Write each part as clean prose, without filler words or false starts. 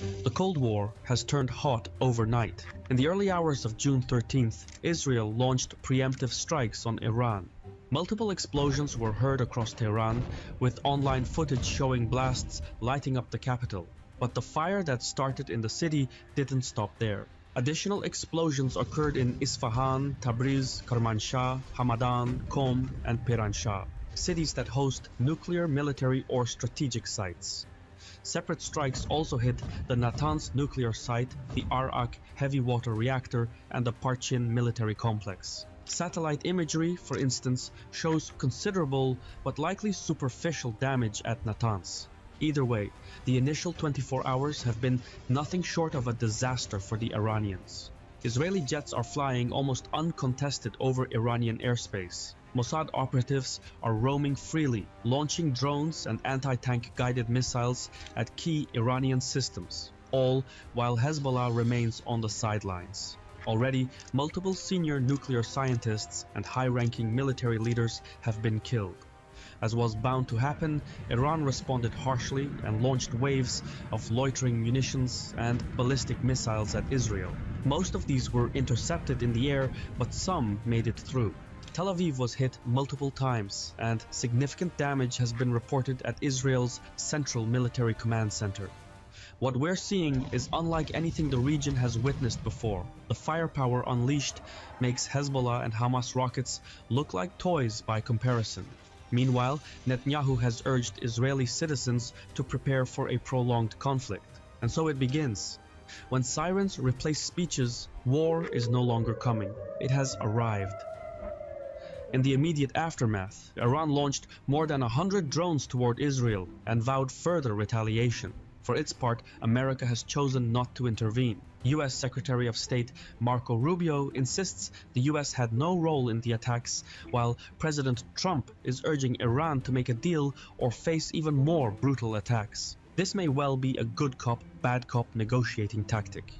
The Cold War has turned hot overnight. In the early hours of June 13th, Israel launched preemptive strikes on Iran. Multiple explosions were heard across Tehran, with online footage showing blasts lighting up the capital. But the fire that started in the city didn't stop there. Additional explosions occurred in Isfahan, Tabriz, Kermanshah, Hamadan, Qom, and Piranshaah, cities that host nuclear, military, or strategic sites. Separate strikes also hit the Natanz nuclear site, the Arak heavy water reactor, and the Parchin military complex. Satellite imagery, for instance, shows considerable but likely superficial damage at Natanz. Either way, the initial 24 hours have been nothing short of a disaster for the Iranians. Israeli jets are flying almost uncontested over Iranian airspace. Mossad operatives are roaming freely, launching drones and anti-tank guided missiles at key Iranian systems, all while Hezbollah remains on the sidelines. Already, multiple senior nuclear scientists and high-ranking military leaders have been killed. As was bound to happen, Iran responded harshly and launched waves of loitering munitions and ballistic missiles at Israel. Most of these were intercepted in the air, but some made it through. Tel Aviv was hit multiple times, and significant damage has been reported at Israel's Central Military Command Center. What we're seeing is unlike anything the region has witnessed before. The firepower unleashed makes Hezbollah and Hamas rockets look like toys by comparison. Meanwhile, Netanyahu has urged Israeli citizens to prepare for a prolonged conflict. And so it begins. When sirens replace speeches, war is no longer coming. It has arrived. In the immediate aftermath, Iran launched more than 100 drones toward Israel and vowed further retaliation. For its part, America has chosen not to intervene. U.S. Secretary of State Marco Rubio insists the U.S. had no role in the attacks, while President Trump is urging Iran to make a deal or face even more brutal attacks. This may well be a good cop, bad cop negotiating tactic.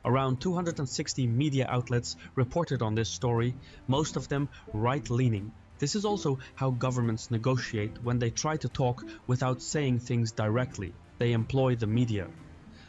Around 260 media outlets reported on this story, most of them right-leaning. This is also how governments negotiate when they try to talk without saying things directly. They employ the media.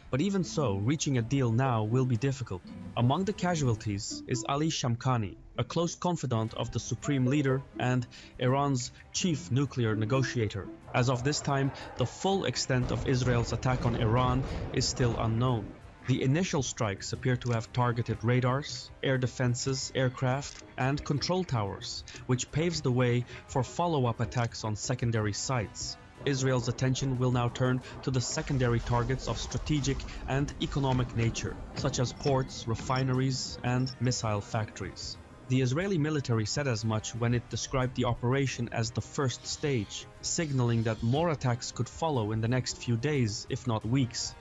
But even so, reaching a deal now will be difficult. Among the casualties is Ali Shamkhani, a close confidant of the supreme leader and Iran's chief nuclear negotiator. As of this time, the full extent of Israel's attack on Iran is still unknown. The initial strikes appear to have targeted radars, air defenses, aircraft, and control towers, which paves the way for follow-up attacks on secondary sites. Israel's attention will now turn to the secondary targets of strategic and economic nature, such as ports, refineries, and missile factories. The Israeli military said as much when it described the operation as the first stage, signaling that more attacks could follow in the next few days, if not weeks.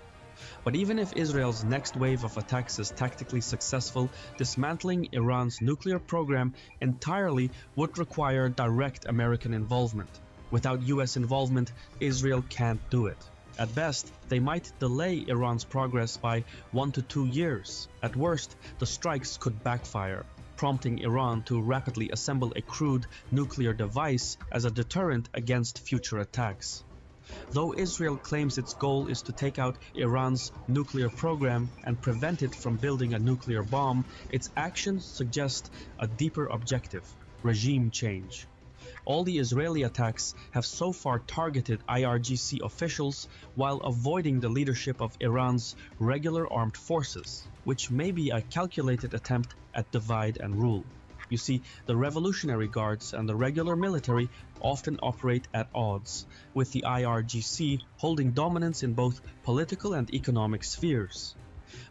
But even if Israel's next wave of attacks is tactically successful, dismantling Iran's nuclear program entirely would require direct American involvement. Without US involvement, Israel can't do it. At best, they might delay Iran's progress by 1 to 2 years. At worst, the strikes could backfire, prompting Iran to rapidly assemble a crude nuclear device as a deterrent against future attacks. Though Israel claims its goal is to take out Iran's nuclear program and prevent it from building a nuclear bomb, its actions suggest a deeper objective: regime change. All the Israeli attacks have so far targeted IRGC officials while avoiding the leadership of Iran's regular armed forces, which may be a calculated attempt at divide and rule. You see, the Revolutionary Guards and the regular military often operate at odds, with the IRGC holding dominance in both political and economic spheres.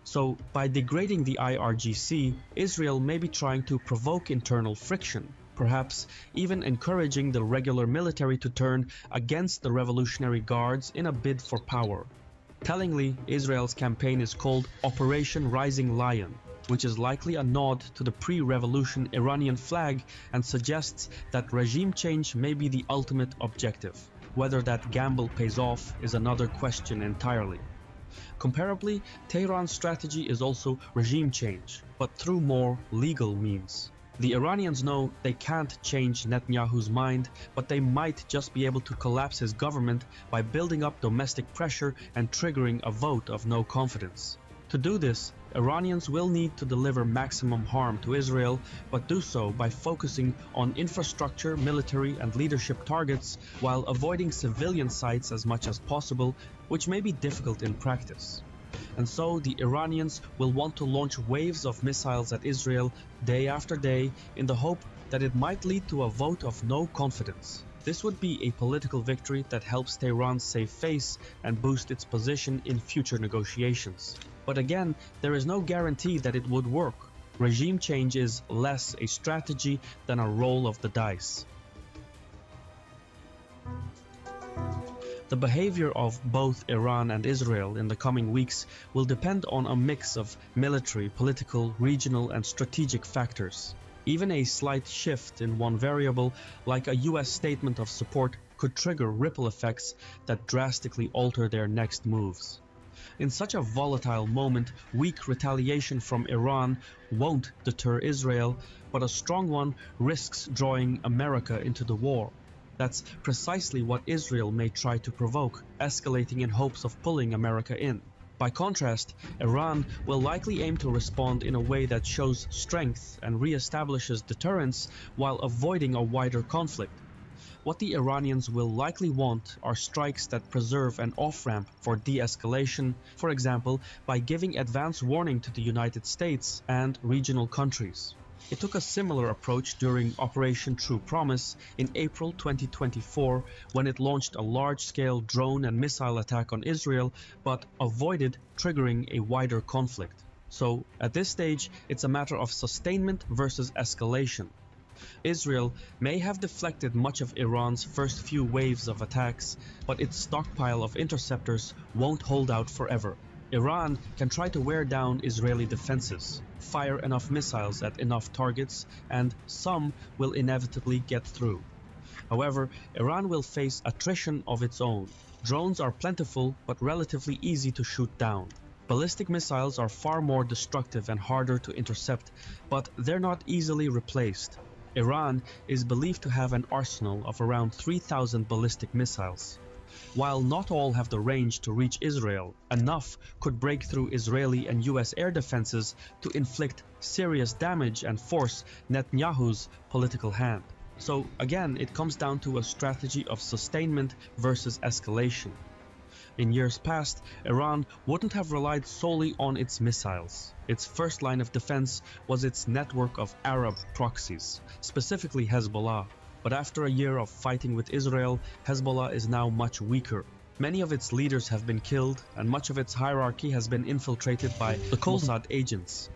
So, by degrading the IRGC, Israel may be trying to provoke internal friction, perhaps even encouraging the regular military to turn against the Revolutionary Guards in a bid for power. Tellingly, Israel's campaign is called Operation Rising Lion, which is likely a nod to the pre-revolution Iranian flag and suggests that regime change may be the ultimate objective. Whether that gamble pays off is another question entirely. Comparably, Tehran's strategy is also regime change, but through more legal means. The Iranians know they can't change Netanyahu's mind, but they might just be able to collapse his government by building up domestic pressure and triggering a vote of no confidence. To do this, Iranians will need to deliver maximum harm to Israel, but do so by focusing on infrastructure, military, and leadership targets while avoiding civilian sites as much as possible, which may be difficult in practice. And so the Iranians will want to launch waves of missiles at Israel day after day in the hope that it might lead to a vote of no confidence. This would be a political victory that helps Tehran save face and boost its position in future negotiations. But again, there is no guarantee that it would work. Regime change is less a strategy than a roll of the dice. The behavior of both Iran and Israel in the coming weeks will depend on a mix of military, political, regional, and strategic factors. Even a slight shift in one variable, like a US statement of support, could trigger ripple effects that drastically alter their next moves. In such a volatile moment, weak retaliation from Iran won't deter Israel, but a strong one risks drawing America into the war. That's precisely what Israel may try to provoke, escalating in hopes of pulling America in. By contrast, Iran will likely aim to respond in a way that shows strength and re-establishes deterrence while avoiding a wider conflict. What the Iranians will likely want are strikes that preserve an off-ramp for de-escalation, for example, by giving advance warning to the United States and regional countries. It took a similar approach during Operation True Promise in April 2024 when it launched a large-scale drone and missile attack on Israel but avoided triggering a wider conflict. So, at this stage, it's a matter of sustainment versus escalation. Israel may have deflected much of Iran's first few waves of attacks, but its stockpile of interceptors won't hold out forever. Iran can try to wear down Israeli defenses, fire enough missiles at enough targets, and some will inevitably get through. However, Iran will face attrition of its own. Drones are plentiful but relatively easy to shoot down. Ballistic missiles are far more destructive and harder to intercept, but they're not easily replaced. Iran is believed to have an arsenal of around 3,000 ballistic missiles. While not all have the range to reach Israel, enough could break through Israeli and US air defenses to inflict serious damage and force Netanyahu's political hand. So again, it comes down to a strategy of sustainment versus escalation. In years past, Iran wouldn't have relied solely on its missiles. Its first line of defense was its network of Arab proxies, specifically Hezbollah. But after a year of fighting with Israel, Hezbollah is now much weaker. Many of its leaders have been killed, and much of its hierarchy has been infiltrated by the Mossad agents.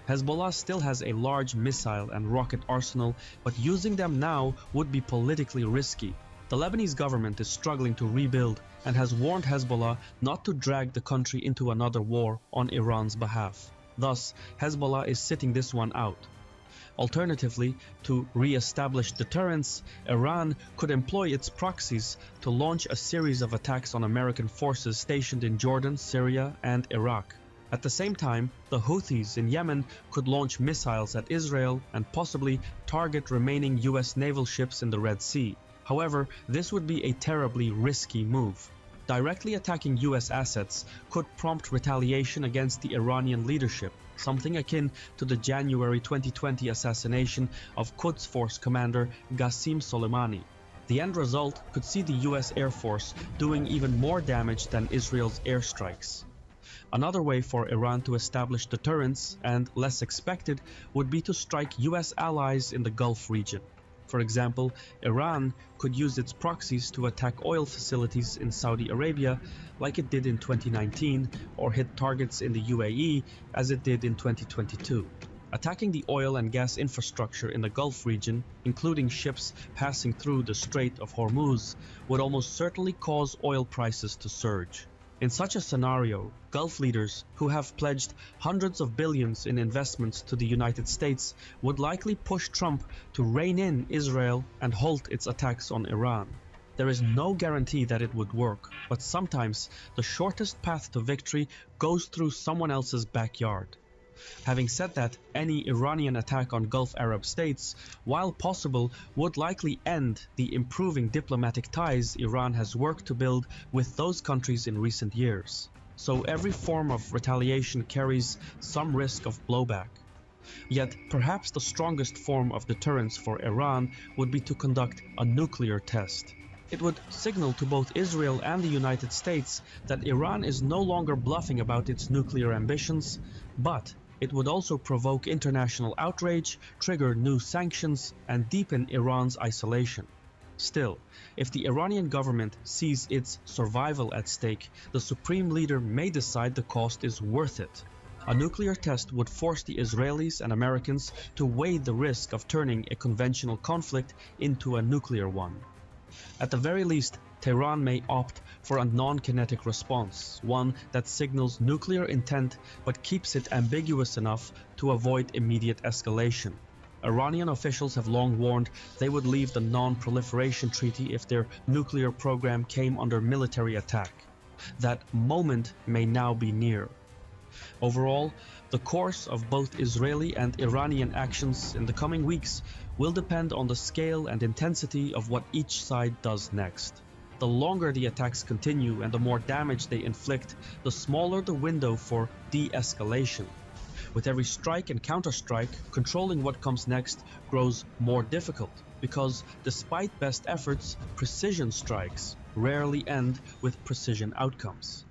Hezbollah still has a large missile and rocket arsenal, but using them now would be politically risky. The Lebanese government is struggling to rebuild and has warned Hezbollah not to drag the country into another war on Iran's behalf. Thus, Hezbollah is sitting this one out. Alternatively, to re-establish deterrence, Iran could employ its proxies to launch a series of attacks on American forces stationed in Jordan, Syria, and Iraq. At the same time, the Houthis in Yemen could launch missiles at Israel and possibly target remaining US naval ships in the Red Sea. However, this would be a terribly risky move. Directly attacking US assets could prompt retaliation against the Iranian leadership, something akin to the January 2020 assassination of Quds Force commander Qasem Soleimani. The end result could see the US Air Force doing even more damage than Israel's airstrikes. Another way for Iran to establish deterrence, and less expected, would be to strike US allies in the Gulf region. For example, Iran could use its proxies to attack oil facilities in Saudi Arabia like it did in 2019, or hit targets in the UAE as it did in 2022. Attacking the oil and gas infrastructure in the Gulf region, including ships passing through the Strait of Hormuz, would almost certainly cause oil prices to surge. In such a scenario, Gulf leaders who have pledged hundreds of billions in investments to the United States would likely push Trump to rein in Israel and halt its attacks on Iran. There is no guarantee that it would work, but sometimes the shortest path to victory goes through someone else's backyard. Having said that, any Iranian attack on Gulf Arab states, while possible, would likely end the improving diplomatic ties Iran has worked to build with those countries in recent years. So every form of retaliation carries some risk of blowback. Yet perhaps the strongest form of deterrence for Iran would be to conduct a nuclear test. It would signal to both Israel and the United States that Iran is no longer bluffing about its nuclear ambitions, but it would also provoke international outrage, trigger new sanctions, and deepen Iran's isolation. Still, if the Iranian government sees its survival at stake, the supreme leader may decide the cost is worth it. A nuclear test would force the Israelis and Americans to weigh the risk of turning a conventional conflict into a nuclear one. At the very least, Tehran may opt for a non-kinetic response, one that signals nuclear intent but keeps it ambiguous enough to avoid immediate escalation. Iranian officials have long warned they would leave the non-proliferation treaty if their nuclear program came under military attack. That moment may now be near. Overall, the course of both Israeli and Iranian actions in the coming weeks will depend on the scale and intensity of what each side does next. The longer the attacks continue and the more damage they inflict, the smaller the window for de-escalation. With every strike and counterstrike, controlling what comes next grows more difficult, because despite best efforts, precision strikes rarely end with precision outcomes.